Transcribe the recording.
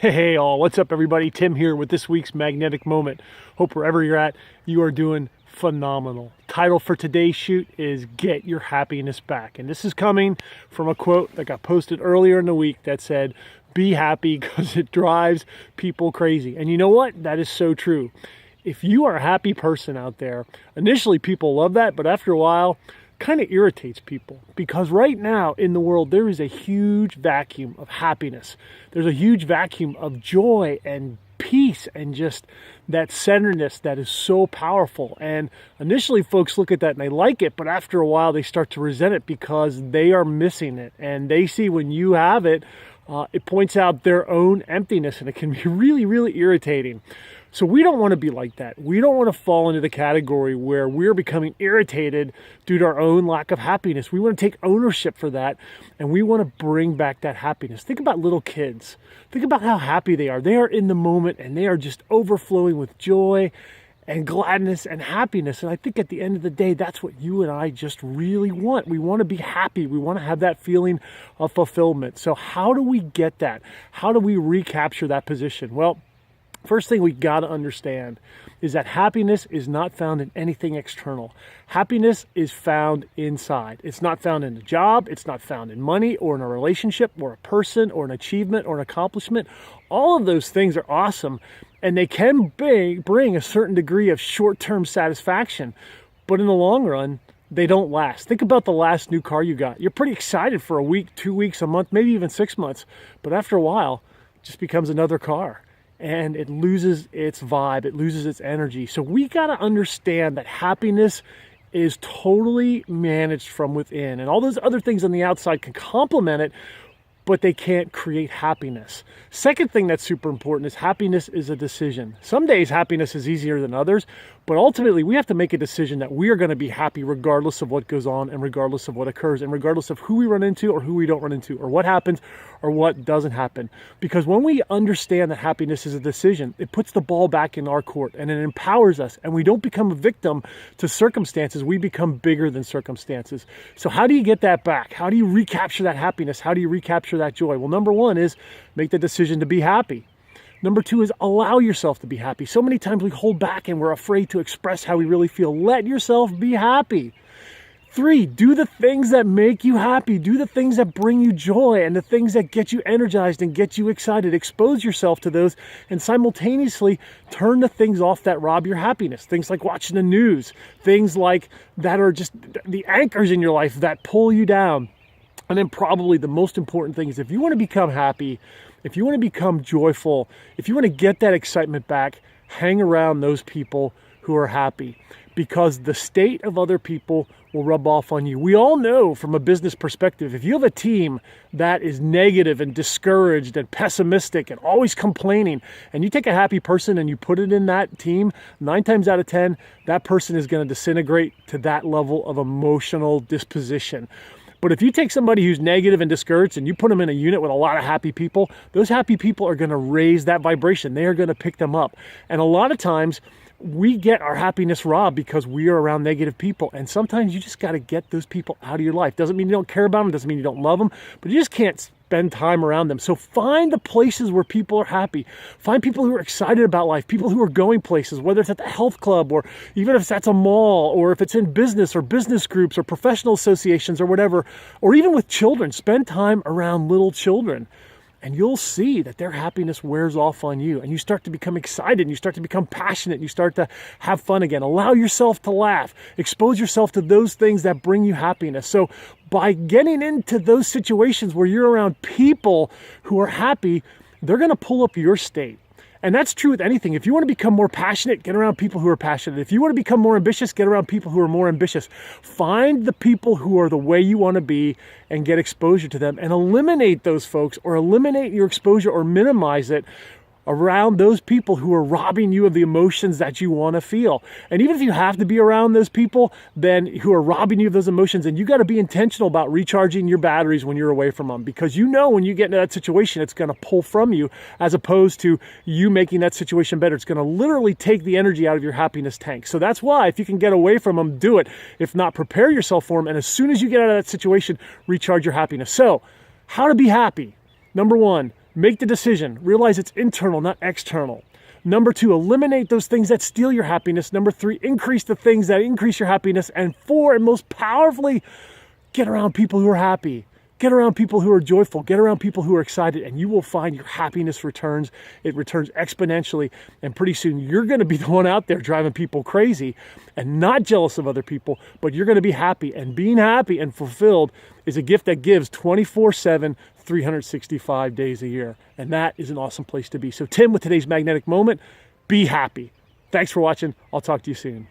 Hey all, what's up everybody? Tim here with this week's Magnetic Moment. Hope wherever you're at, you are doing phenomenal. Title for today's shoot is Get Your Happiness Back. And this is coming from a quote that got posted earlier in the week that said, be happy because it drives people crazy. And you know what? That is so true. If you are a happy person out there, initially people love that, but after a while, kind of irritates people because right now in the world there is a huge vacuum of happiness. There's a huge vacuum of joy and peace and just that centeredness that is so powerful. And initially folks look at that and they like it, but after a while they start to resent it because they are missing it. And they see when you have it, it points out their own emptiness, and it can be really, really irritating. So we don't want to be like that. We don't want to fall into the category where we're becoming irritated due to our own lack of happiness. We want to take ownership for that, and we want to bring back that happiness. Think about little kids. Think about how happy they are. They are in the moment, and they are just overflowing with joy and gladness and happiness. And I think at the end of the day, that's what you and I just really want. We want to be happy. We want to have that feeling of fulfillment. So how do we get that? How do we recapture that position? Well, first thing we got to understand is that happiness is not found in anything external. Happiness is found inside. It's not found in a job. It's not found in money or in a relationship or a person or an achievement or an accomplishment. All of those things are awesome, and they can bring a certain degree of short-term satisfaction, but in the long run, they don't last. Think about the last new car you got. You're pretty excited for a week, 2 weeks, a month, maybe even 6 months, but after a while, it just becomes another car. And it loses its vibe, it loses its energy. So we gotta understand that happiness is totally managed from within. And all those other things on the outside can complement it, but they can't create happiness. Second thing that's super important is happiness is a decision. Some days happiness is easier than others, but ultimately we have to make a decision that we are going to be happy regardless of what goes on and regardless of what occurs and regardless of who we run into or who we don't run into or what happens or what doesn't happen. Because when we understand that happiness is a decision, it puts the ball back in our court and it empowers us, and we don't become a victim to circumstances. We become bigger than circumstances. So how do you get that back? How do you recapture that happiness? How do you recapture that joy? Well, number one is make the decision to be happy. Number two is allow yourself to be happy. So many times we hold back and we're afraid to express how we really feel. Let yourself be happy. Three, do the things that make you happy. Do the things that bring you joy and the things that get you energized and get you excited. Expose yourself to those and simultaneously turn the things off that rob your happiness. Things like watching the news. Things like that are just the anchors in your life that pull you down. And then probably the most important thing is if you want to become happy, if you want to become joyful, if you want to get that excitement back, hang around those people who are happy, because the state of other people will rub off on you. We all know from a business perspective, if you have a team that is negative and discouraged and pessimistic and always complaining, and you take a happy person and you put it in that team, 9 times out of 10, that person is going to disintegrate to that level of emotional disposition. But if you take somebody who's negative and discouraged and you put them in a unit with a lot of happy people, those happy people are going to raise that vibration. They are going to pick them up. And a lot of times we get our happiness robbed because we are around negative people. And sometimes you just got to get those people out of your life. Doesn't mean you don't care about them. Doesn't mean you don't love them. But you just can't spend time around them. So find the places where people are happy. Find people who are excited about life, people who are going places, whether it's at the health club or even if that's a mall or if it's in business or business groups or professional associations or whatever, or even with children. Spend time around little children. And you'll see that their happiness wears off on you. And you start to become excited. And you start to become passionate. And you start to have fun again. Allow yourself to laugh. Expose yourself to those things that bring you happiness. So by getting into those situations where you're around people who are happy, they're going to pull up your state. And that's true with anything. If you want to become more passionate, get around people who are passionate. If you want to become more ambitious, get around people who are more ambitious. Find the people who are the way you want to be and get exposure to them, and eliminate those folks, or eliminate your exposure or minimize it around those people who are robbing you of the emotions that you want to feel. And even if you have to be around those people then who are robbing you of those emotions, and you got to be intentional about recharging your batteries when you're away from them, because you know when you get into that situation it's going to pull from you, as opposed to you making that situation better. It's going to literally take the energy out of your happiness tank. So that's why if you can get away from them, do it. If not, prepare yourself for them, and as soon as you get out of that situation, recharge your happiness. So how to be happy? Number one, Make the decision. Realize it's internal, not external. Number 2, eliminate those things that steal your happiness. Number 3, increase the things that increase your happiness. And 4, and most powerfully, get around people who are happy. Get around people who are joyful. Get around people who are excited, and you will find your happiness returns. It returns exponentially, and pretty soon you're going to be the one out there driving people crazy and not jealous of other people, but you're going to be happy. And being happy and fulfilled is a gift that gives 24/7, 365 days a year. And that is an awesome place to be. So Tim, with today's magnetic moment, be happy. Thanks for watching. I'll talk to you soon.